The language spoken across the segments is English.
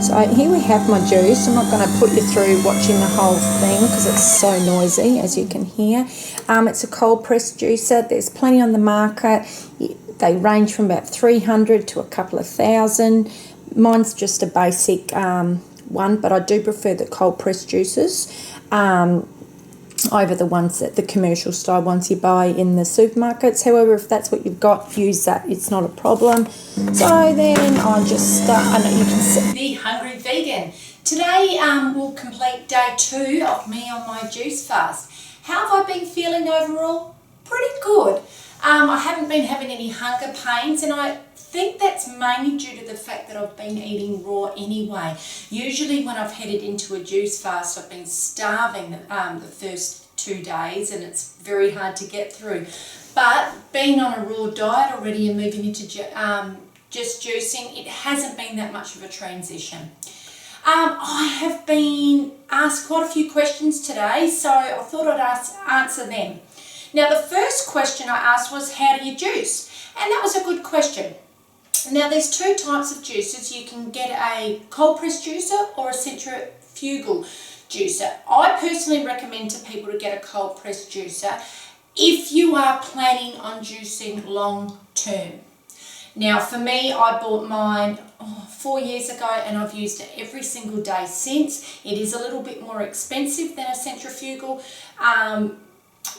So here we have my juice. I'm not going to put you through watching the whole thing because it's so noisy, as you can hear. It's a cold press juicer. There's plenty on the market. They range from about 300 to a couple of thousand. Mine's just a basic one, but I do prefer the cold press juicers over the ones that the commercial style ones you buy in the supermarkets. However, if that's what you've got, use that. It's not a problem. So then I just start. I know you can see. The Hungry Vegan. Today we'll complete day 2 of me on my juice fast. How have I been feeling overall? Pretty good. I haven't been having any hunger pains, and I think that's mainly due to the fact that I've been eating raw anyway. Usually when I've headed into a juice fast, I've been starving the first 2 days, and it's very hard to get through. But being on a raw diet already and moving into just juicing, it hasn't been that much of a transition. I have been asked quite a few questions today, so I thought I'd answer them. Now, the first question I asked was, how do you juice? And that was a good question. Now, there's 2 types of juicers. You can get a cold press juicer or a centrifugal juicer. I personally recommend to people to get a cold press juicer if you are planning on juicing long term. Now, for me, I bought mine 4 years ago, and I've used it every single day since. It is a little bit more expensive than a centrifugal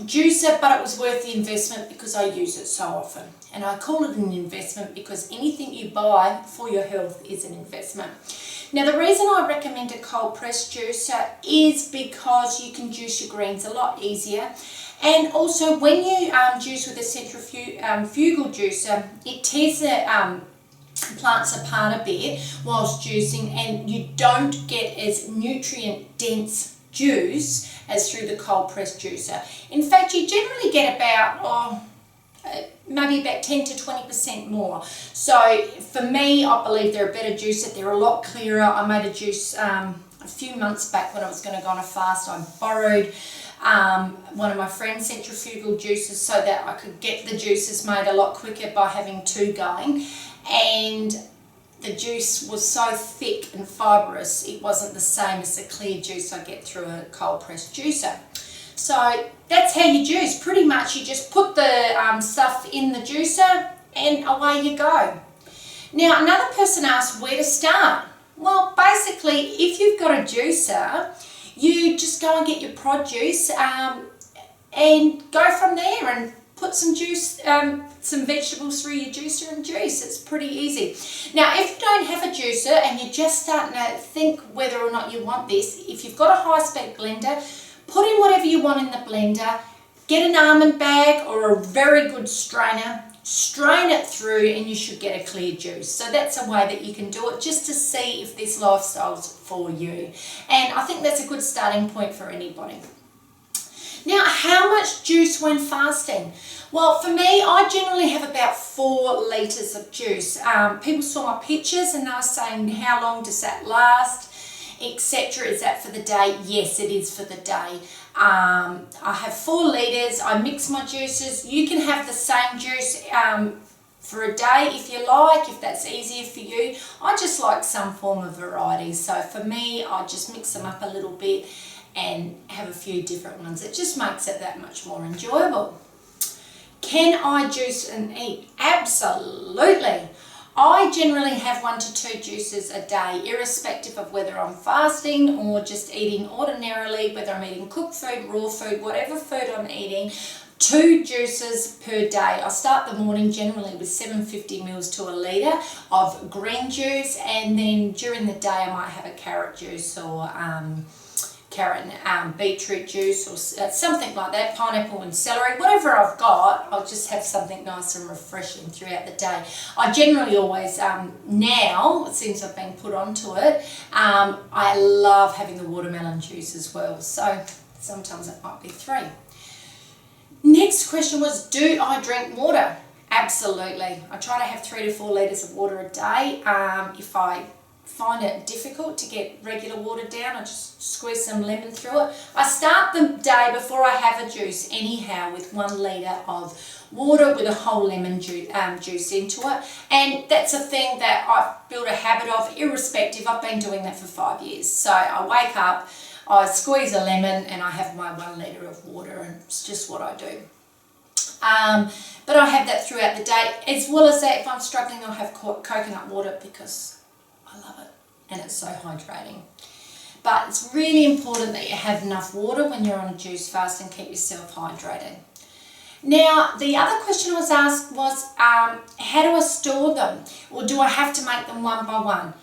juicer, but it was worth the investment because I use it so often. And I call it an investment because anything you buy for your health is an investment. Now, the reason I recommend a cold press juicer is because you can juice your greens a lot easier. And also, when you juice with a centrifugal juicer, it tears the plants apart a bit whilst juicing, and you don't get as nutrient dense juice as through the cold press juicer. In fact, you generally get about maybe about 10 to 20% more. So for me, I believe they're a better juicer. They're a lot clearer. I made a juice a few months back when I was going to go on a fast. I borrowed one of my friend's centrifugal juicers so that I could get the juices made a lot quicker by having 2 going. And the juice was so thick and fibrous, it wasn't the same as the clear juice I get through a cold press juicer. So that's how you juice. Pretty much you just put the stuff in the juicer and away you go. Now, another person asked where to start. Well, basically, if you've got a juicer, you just go and get your produce and go from there and put some juice, some vegetables through your juicer and juice. It's pretty easy. Now, if you don't have a juicer and you're just starting to think whether or not you want this, if you've got a high-spec blender, put in whatever you want in the blender, get an almond bag or a very good strainer, strain it through, and you should get a clear juice. So that's a way that you can do it just to see if this lifestyle's for you. And I think that's a good starting point for anybody. Now, how much juice when fasting? Well, for me, I generally have about 4 litres of juice. People saw my pictures and they were saying, how long does that last, etc. Is that for the day? Yes, it is for the day. I have 4 litres. I mix my juices. You can have the same juice for a day if you like, if that's easier for you. I just like some form of variety. So for me, I just mix them up a little bit and have a few different ones. It just makes it that much more enjoyable. Can I juice and eat? Absolutely. I generally have 1 to 2 juices a day, irrespective of whether I'm fasting or just eating ordinarily, whether I'm eating cooked food, raw food, whatever food I'm eating. 2 juices per day. I start the morning generally with 750 mils to a litre of green juice, and then during the day I might have a carrot juice or carrot and beetroot juice or something like that, pineapple and celery, whatever I've got. I'll just have something nice and refreshing throughout the day. I generally always, now, since I've been put onto it, I love having the watermelon juice as well, so sometimes it might be 3. Next question was, do I drink water? Absolutely. I try to have 3 to 4 litres of water a day. If I find it difficult to get regular water down, I just squeeze some lemon through it. I start the day before I have a juice anyhow with 1 litre of water with a whole lemon juice into it, and that's a thing that I've built a habit of irrespective. I've been doing that for 5 years. So I wake up, I squeeze a lemon and I have my 1 litre of water, and it's just what I do. But I have that throughout the day. As well as that, if I'm struggling, I'll have coconut water because I love it and it's so hydrating. But it's really important that you have enough water when you're on a juice fast and keep yourself hydrated. Now, the other question I was asked was, how do I store them? Or do I have to make them one by one?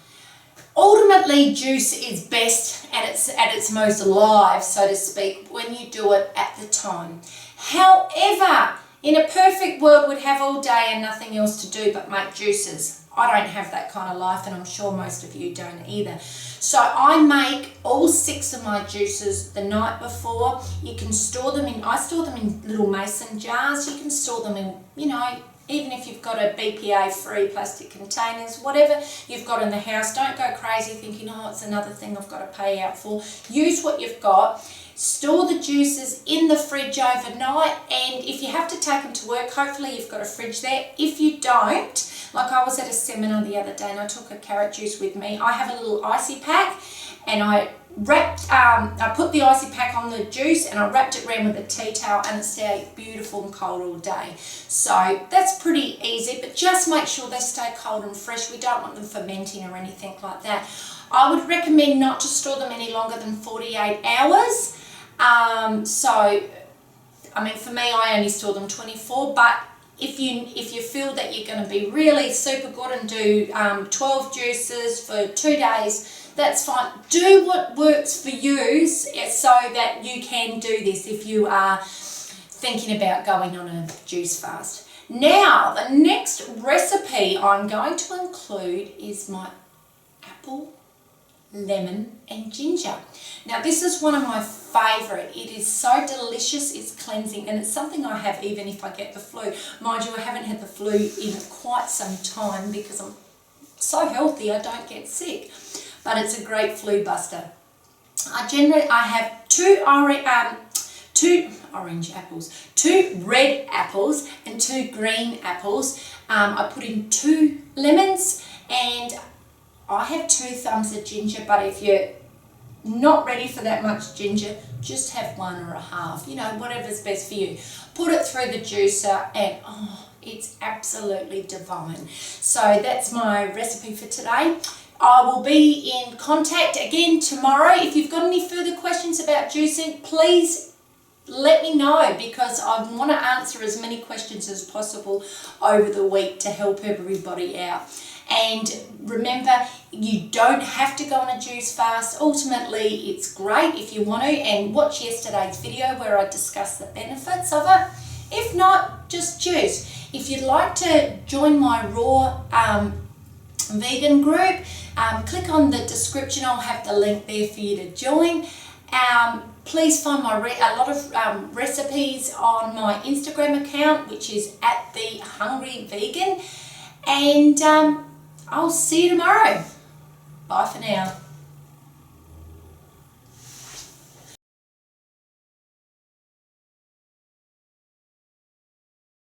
Ultimately, juice is best at its most live, so to speak, when you do it at the time. However, in a perfect world, we'd have all day and nothing else to do but make juices. I don't have that kind of life, and I'm sure most of you don't either. So I make all 6 of my juices the night before. You can store them in, I store them in little mason jars. You can store them in, you know, even if you've got a BPA-free plastic containers, whatever you've got in the house. Don't go crazy thinking, oh, it's another thing I've got to pay out for. Use what you've got. Store the juices in the fridge overnight, and if you have to take them to work, hopefully you've got a fridge there. If you don't, like I was at a seminar the other day and I took a carrot juice with me. I have a little icy pack, and I put the icy pack on the juice and I wrapped it around with a tea towel, and it stayed beautiful and cold all day. So that's pretty easy, but just make sure they stay cold and fresh. We don't want them fermenting or anything like that. I would recommend not to store them any longer than 48 hours. So, I mean, for me, I only store them 24, but if you feel that you're going to be really super good and do 12 juices for 2 days, that's fine. Do what works for you so that you can do this if you are thinking about going on a juice fast. Now, the next recipe I'm going to include is my apple, lemon and ginger. Now, this is one of my favourite. It is so delicious, it's cleansing, and it's something I have even if I get the flu. Mind you, I haven't had the flu in quite some time because I'm so healthy I don't get sick, but it's a great flu buster. I have 2 orange apples, 2 red apples and 2 green apples. I put in 2 lemons, and I have 2 thumbs of ginger, but if you're not ready for that much ginger, just have 1 or a half, you know, whatever's best for you. Put it through the juicer and oh, it's absolutely divine. So that's my recipe for today. I will be in contact again tomorrow. If you've got any further questions about juicing, please let me know, because I want to answer as many questions as possible over the week to help everybody out. And remember, you don't have to go on a juice fast. Ultimately, it's great if you want to, and watch yesterday's video where I discussed the benefits of it. If not, just juice. If you'd like to join my raw vegan group, click on the description. I'll have the link there for you to join. Please find a lot of recipes on my Instagram account, which is @thehungryvegan, and I'll see you tomorrow. Bye for now.